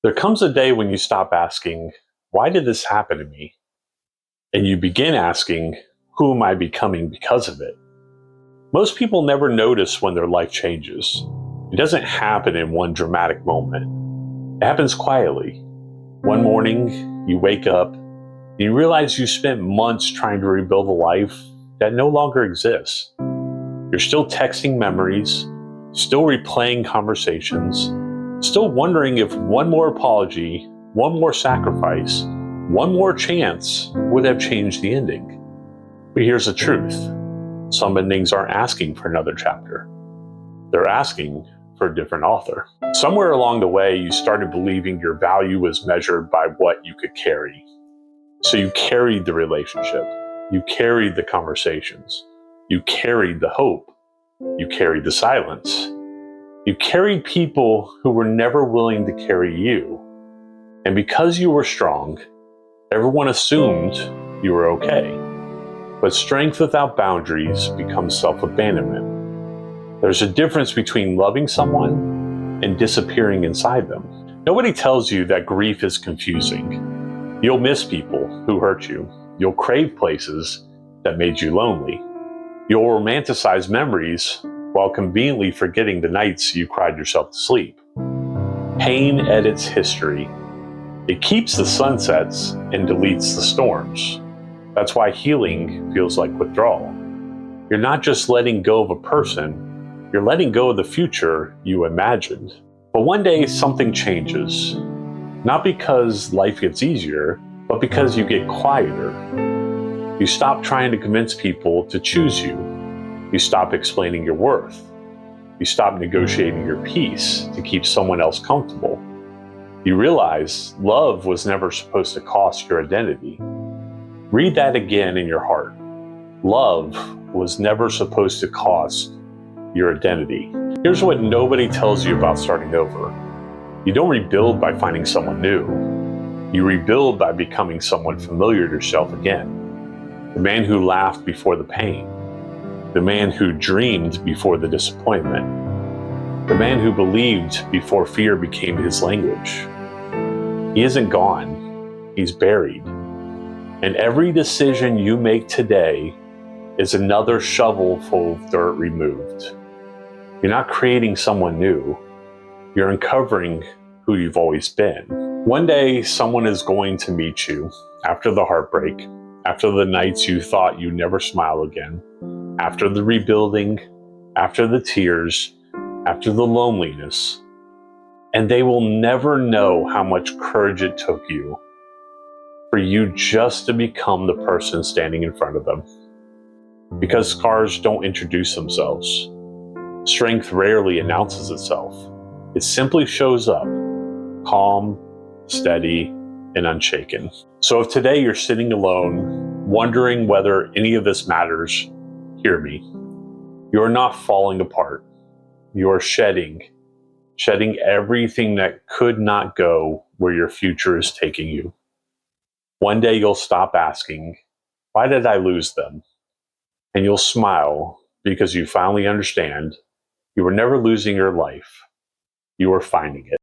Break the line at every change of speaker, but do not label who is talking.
There comes a day when you stop asking, why did this happen to me? And you begin asking, who am I becoming because of it? Most people never notice when their life changes. It doesn't happen in one dramatic moment. It happens quietly. One morning, you wake up and you realize you spent months trying to rebuild a life that no longer exists. You're still texting memories, still replaying conversations, still wondering if one more apology, one more sacrifice, one more chance would have changed the ending. But here's the truth. Some endings aren't asking for another chapter. They're asking for a different author. Somewhere along the way, you started believing your value was measured by what you could carry. So you carried the relationship. You carried the conversations. You carried the hope. You carried the silence. You carried people who were never willing to carry you. And because you were strong, everyone assumed you were okay. But strength without boundaries becomes self-abandonment. There's a difference between loving someone and disappearing inside them. Nobody tells you that grief is confusing. You'll miss people who hurt you. You'll crave places that made you lonely. You'll romanticize memories while conveniently forgetting the nights you cried yourself to sleep. Pain edits history. It keeps the sunsets and deletes the storms. That's why healing feels like withdrawal. You're not just letting go of a person, you're letting go of the future you imagined. But one day something changes. Not because life gets easier, but because you get quieter. You stop trying to convince people to choose you. You stop explaining your worth. You stop negotiating your peace to keep someone else comfortable. You realize love was never supposed to cost your identity. Read that again in your heart. Love was never supposed to cost your identity. Here's what nobody tells you about starting over. You don't rebuild by finding someone new. You rebuild by becoming someone familiar to yourself again. The man who laughed before the pain. The man who dreamed before the disappointment. The man who believed before fear became his language. He isn't gone. He's buried. And every decision you make today is another shovel full of dirt removed. You're not creating someone new. You're uncovering who you've always been. One day, someone is going to meet you after the heartbreak, after the nights you thought you'd never smile again, after the rebuilding, after the tears, after the loneliness. And they will never know how much courage it took you for you just to become the person standing in front of them. Because scars don't introduce themselves. Strength rarely announces itself. It simply shows up, calm, steady, and unshaken. So if today you're sitting alone, wondering whether any of this matters, hear me. You're not falling apart. You're shedding everything that could not go where your future is taking you. One day you'll stop asking, why did I lose them? And you'll smile because you finally understand you were never losing your life. You were finding it.